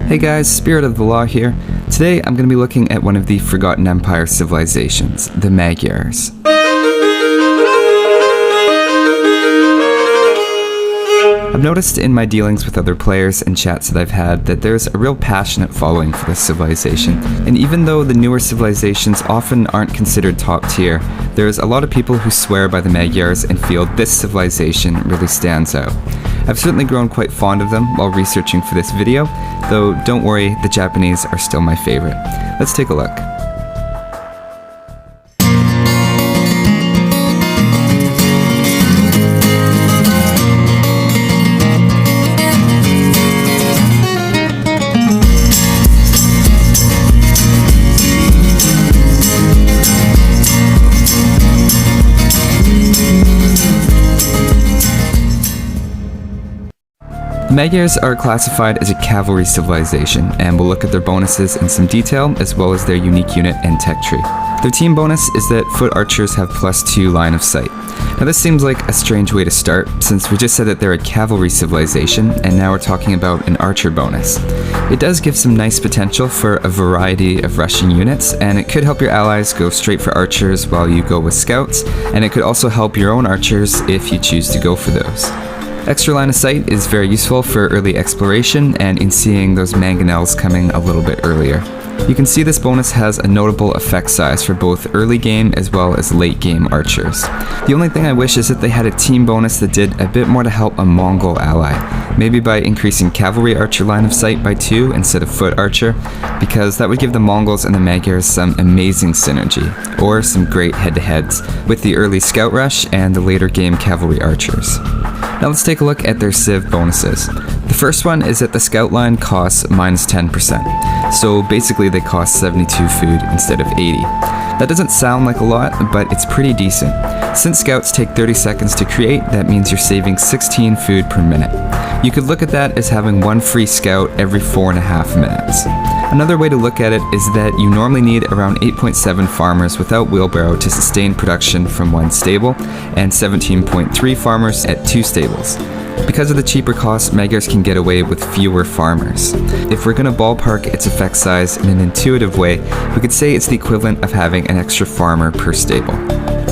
Hey guys, Spirit of the Law here. Today I'm going to be looking at one of the Forgotten Empire civilizations, the Magyars. I've noticed in my dealings with other players and chats that I've had that there's a real passionate following for this civilization, and even though the newer civilizations often aren't considered top tier, there's a lot of people who swear by the Magyars and feel this civilization really stands out. I've certainly grown quite fond of them while researching for this video, though don't worry, the Japanese are still my favorite. Let's take a look. The Magyars are classified as a cavalry civilization, and we'll look at their bonuses in some detail, as well as their unique unit and tech tree. Their team bonus is that foot archers have +2 line of sight. Now this seems like a strange way to start, since we just said that they're a cavalry civilization, and now we're talking about an archer bonus. It does give some nice potential for a variety of rushing units, and it could help your allies go straight for archers while you go with scouts, and it could also help your own archers if you choose to go for those. Extra line of sight is very useful for early exploration and in seeing those mangonels coming a little bit earlier. You can see this bonus has a notable effect size for both early game as well as late game archers. The only thing I wish is that they had a team bonus that did a bit more to help a Mongol ally, maybe by increasing cavalry archer line of sight by 2 instead of foot archer, because that would give the Mongols and the Magyars some amazing synergy, or some great head-to-heads with the early scout rush and the later game cavalry archers. Now let's take a look at their civ bonuses. The first one is that the scout line costs -10%, so basically they cost 72 food instead of 80. That doesn't sound like a lot, but it's pretty decent. Since scouts take 30 seconds to create, that means you're saving 16 food per minute. You could look at that as having one free scout every 4.5 minutes. Another way to look at it is that you normally need around 8.7 farmers without wheelbarrow to sustain production from one stable, and 17.3 farmers at 2 stables. Because of the cheaper cost, Magyars can get away with fewer farmers. If we're going to ballpark its effect size in an intuitive way, we could say it's the equivalent of having an extra farmer per stable.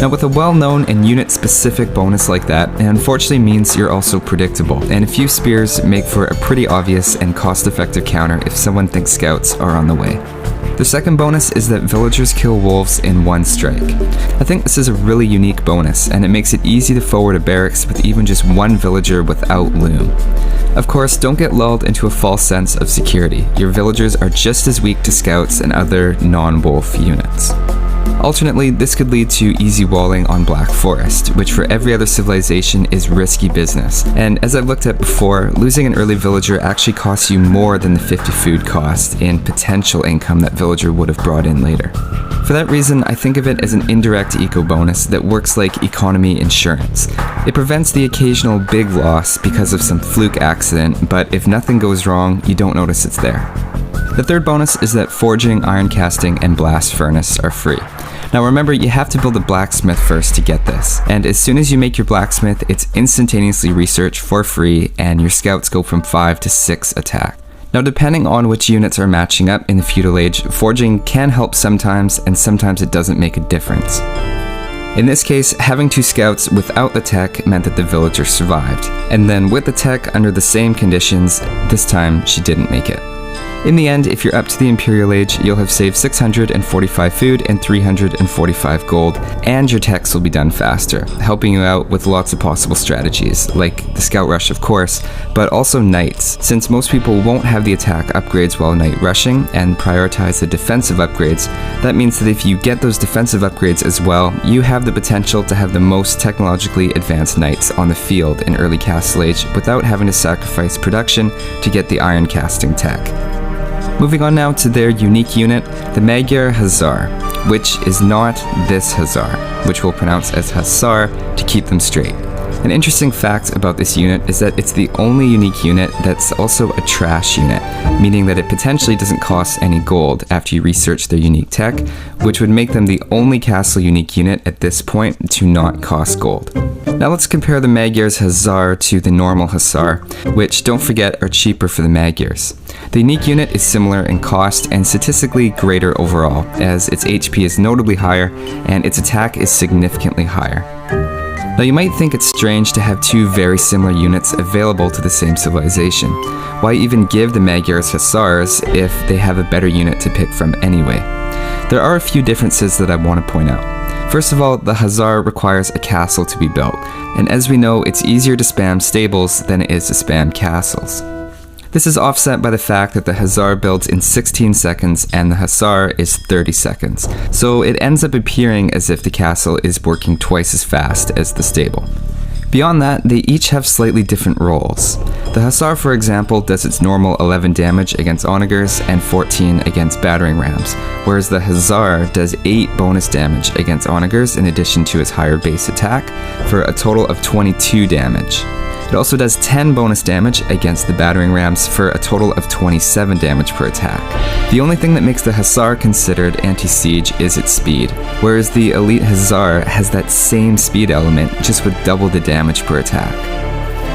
Now with a well-known and unit-specific bonus like that, it unfortunately means you're also predictable, and a few spears make for a pretty obvious and cost-effective counter if someone thinks scouts are on the way. The second bonus is that villagers kill wolves in 1 strike. I think this is a really unique bonus, and it makes it easy to forward a barracks with even just 1 villager without loom. Of course, don't get lulled into a false sense of security. Your villagers are just as weak to scouts and other non-wolf units. Alternately, this could lead to easy walling on Black Forest, which for every other civilization is risky business. And as I've looked at before, losing an early villager actually costs you more than the 50 food cost in potential income that villager would have brought in later. For that reason, I think of it as an indirect eco bonus that works like economy insurance. It prevents the occasional big loss because of some fluke accident, but if nothing goes wrong, you don't notice it's there. The third bonus is that forging, iron casting, and blast furnace are free. Now remember, you have to build a blacksmith first to get this, and as soon as you make your blacksmith, it's instantaneously researched for free, and your scouts go from 5 to 6 attack. Now depending on which units are matching up in the feudal age, forging can help sometimes, and sometimes it doesn't make a difference. In this case, having 2 scouts without the tech meant that the villager survived, and then with the tech under the same conditions, this time she didn't make it. In the end, if you're up to the Imperial Age, you'll have saved 645 food and 345 gold, and your techs will be done faster, helping you out with lots of possible strategies, like the Scout Rush of course, but also Knights, since most people won't have the attack upgrades while Knight rushing, and prioritize the defensive upgrades. That means that if you get those defensive upgrades as well, you have the potential to have the most technologically advanced Knights on the field in early Castle Age without having to sacrifice production to get the iron casting tech. Moving on now to their unique unit, the Magyar Hussar, which is not this Hussar, which we'll pronounce as Hussar to keep them straight. An interesting fact about this unit is that it's the only unique unit that's also a trash unit, meaning that it potentially doesn't cost any gold after you research their unique tech, which would make them the only castle unique unit at this point to not cost gold. Now let's compare the Magyars Hussar to the normal Hussar, which, don't forget, are cheaper for the Magyars. The unique unit is similar in cost and statistically greater overall, as its HP is notably higher and its attack is significantly higher. Now you might think it's strange to have two very similar units available to the same civilization. Why even give the Magyars Hussars if they have a better unit to pick from anyway? There are a few differences that I want to point out. First of all, the Hussar requires a castle to be built, and as we know, it's easier to spam stables than it is to spam castles. This is offset by the fact that the Hussar builds in 16 seconds and the Hussar is 30 seconds, so it ends up appearing as if the castle is working twice as fast as the stable. Beyond that, they each have slightly different roles. The Hussar, for example, does its normal 11 damage against onagers and 14 against battering rams, whereas the Hussar does 8 bonus damage against onagers in addition to its higher base attack, for a total of 22 damage. It also does 10 bonus damage against the battering rams for a total of 27 damage per attack. The only thing that makes the Hussar considered anti-siege is its speed, whereas the elite Hussar has that same speed element just with double the damage per attack.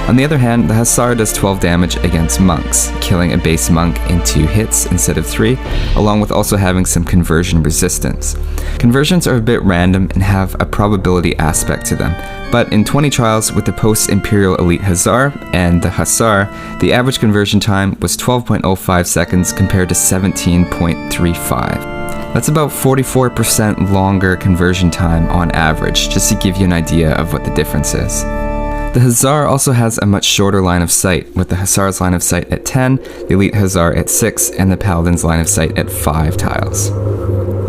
On the other hand, the Hussar does 12 damage against monks, killing a base monk in 2 hits instead of 3, along with also having some conversion resistance. Conversions are a bit random and have a probability aspect to them, but in 20 trials with the post-Imperial Elite Hussar and the Hussar, the average conversion time was 12.05 seconds compared to 17.35. That's about 44% longer conversion time on average, just to give you an idea of what the difference is. The Hussar also has a much shorter line of sight, with the Hussar's line of sight at 10, the Elite Hussar at 6, and the Paladin's line of sight at 5 tiles.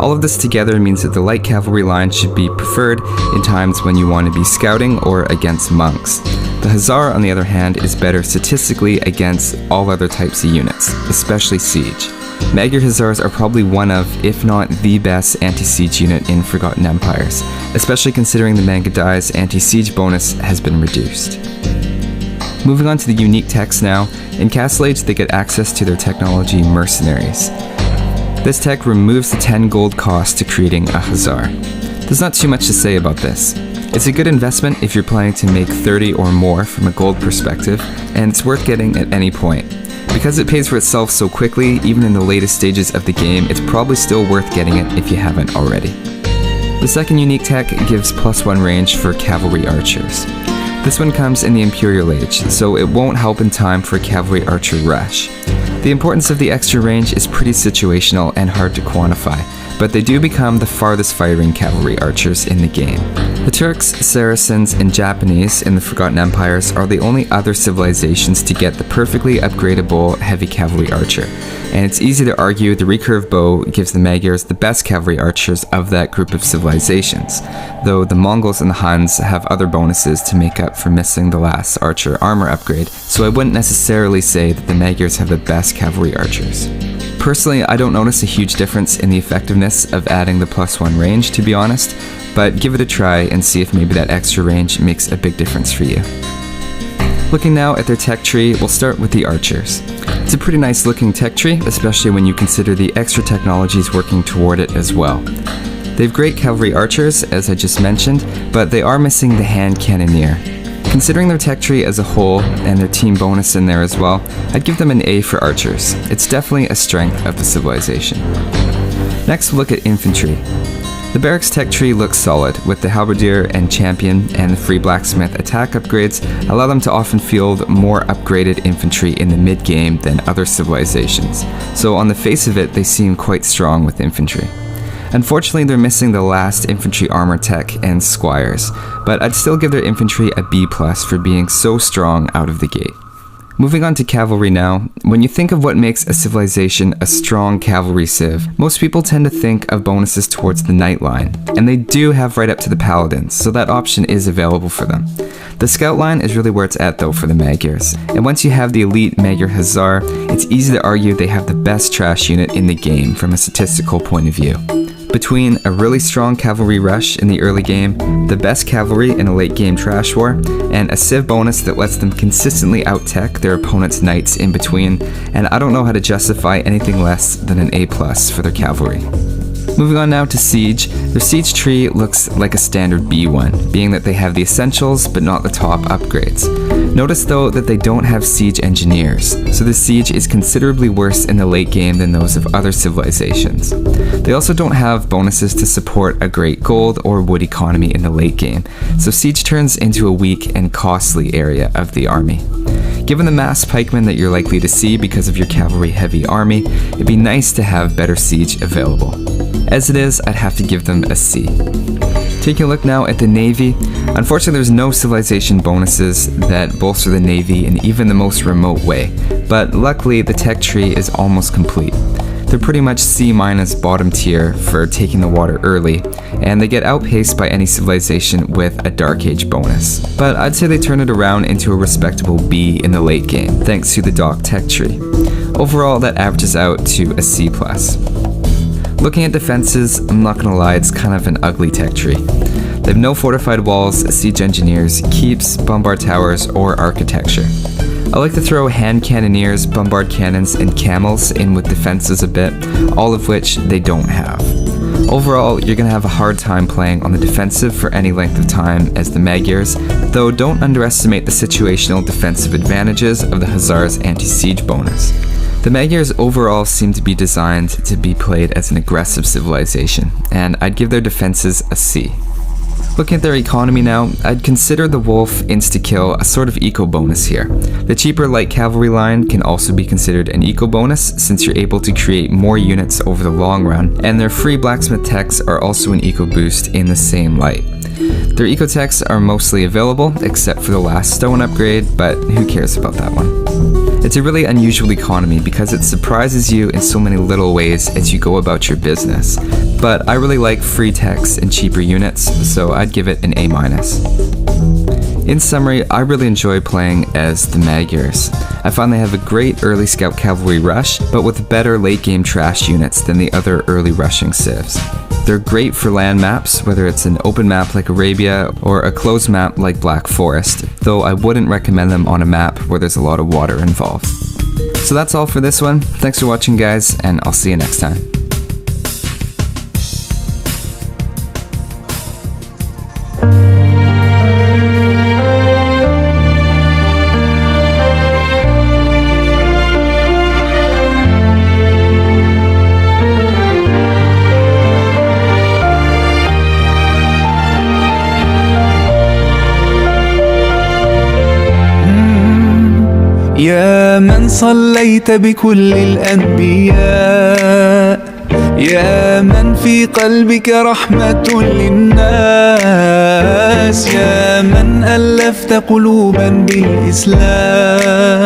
All of this together means that the light cavalry line should be preferred in times when you want to be scouting or against monks. The Hussar, on the other hand, is better statistically against all other types of units, especially siege. Magyar Hussars are probably one of, if not the best anti-siege unit in Forgotten Empires, especially considering the Magyars' anti-siege bonus has been reduced. Moving on to the unique techs now, in Castle Age they get access to their technology Mercenaries. This tech removes the 10 gold cost to creating a Hussar. There's not too much to say about this. It's a good investment if you're planning to make 30 or more from a gold perspective, and it's worth getting at any point. Because it pays for itself so quickly, even in the latest stages of the game, it's probably still worth getting it if you haven't already. The second unique tech gives +1 range for cavalry archers. This one comes in the Imperial Age, so it won't help in time for a cavalry archer rush. The importance of the extra range is pretty situational and hard to quantify, but they do become the farthest firing cavalry archers in the game. The Turks, Saracens, and Japanese in the Forgotten Empires are the only other civilizations to get the perfectly upgradable heavy cavalry archer, and it's easy to argue the recurve bow gives the Magyars the best cavalry archers of that group of civilizations, though the Mongols and the Huns have other bonuses to make up for missing the last archer armor upgrade, so I wouldn't necessarily say that the Magyars have the best cavalry archers. Personally, I don't notice a huge difference in the effectiveness of adding the +1 range, to be honest, but give it a try and see if maybe that extra range makes a big difference for you. Looking now at their tech tree, we'll start with the archers. It's a pretty nice looking tech tree, especially when you consider the extra technologies working toward it as well. They have great cavalry archers, as I just mentioned, but they are missing the hand cannoneer. Considering their tech tree as a whole, and their team bonus in there as well, I'd give them an A for archers. It's definitely a strength of the civilization. Next, we'll look at infantry. The barracks tech tree looks solid, with the halberdier and champion and the free blacksmith attack upgrades allow them to often field more upgraded infantry in the mid-game than other civilizations, so on the face of it they seem quite strong with infantry. Unfortunately, they're missing the last infantry armor tech and squires, but I'd still give their infantry a B+ for being so strong out of the gate. Moving on to cavalry now, when you think of what makes a civilization a strong cavalry civ, most people tend to think of bonuses towards the knight line, and they do have right up to the paladins, so that option is available for them. The scout line is really where it's at though for the Magyars, and once you have the elite Magyar Hussar, it's easy to argue they have the best trash unit in the game from a statistical point of view. Between a really strong cavalry rush in the early game, the best cavalry in a late game trash war, and a civ bonus that lets them consistently out-tech their opponent's knights in between, and I don't know how to justify anything less than an A+ for their cavalry. Moving on now to Siege. Their Siege tree looks like a standard B one, being that they have the essentials but not the top upgrades. Notice though that they don't have Siege Engineers, so the Siege is considerably worse in the late game than those of other civilizations. They also don't have bonuses to support a great gold or wood economy in the late game, so Siege turns into a weak and costly area of the army. Given the mass pikemen that you're likely to see because of your cavalry-heavy army, it'd be nice to have better Siege available. As it is, I'd have to give them a C. Taking a look now at the Navy, unfortunately there's no civilization bonuses that bolster the Navy in even the most remote way, but luckily the tech tree is almost complete. They're pretty much C- bottom tier for taking the water early, and they get outpaced by any civilization with a Dark Age bonus. But I'd say they turn it around into a respectable B in the late game, thanks to the dock tech tree. Overall, that averages out to a C+. Looking at defenses, I'm not gonna lie, it's kind of an ugly tech tree. They have no fortified walls, siege engineers, keeps, bombard towers, or architecture. I like to throw hand cannoneers, bombard cannons, and camels in with defenses a bit, all of which they don't have. Overall, you're going to have a hard time playing on the defensive for any length of time as the Magyars, though don't underestimate the situational defensive advantages of the Hussar's anti-siege bonus. The Magyars overall seem to be designed to be played as an aggressive civilization, and I'd give their defenses a C. Looking at their economy now, I'd consider the Wolf insta-kill a sort of eco bonus here. The cheaper light cavalry line can also be considered an eco bonus since you're able to create more units over the long run, and their free blacksmith techs are also an eco boost in the same light. Their eco techs are mostly available except for the last stone upgrade, but who cares about that one? It's a really unusual economy because it surprises you in so many little ways as you go about your business. But I really like free techs and cheaper units, so I'd give it an A-. In summary, I really enjoy playing as the Magyars. I find they have a great early scout cavalry rush, but with better late game trash units than the other early rushing civs. They're great for land maps, whether it's an open map like Arabia or a closed map like Black Forest, though I wouldn't recommend them on a map where there's a lot of water involved. So that's all for this one. Thanks for watching, guys, and I'll see you next time. يا من صليت بكل الأنبياء، يا من في قلبك رحمة للناس، يا من ألفت قلوبا بالإسلام.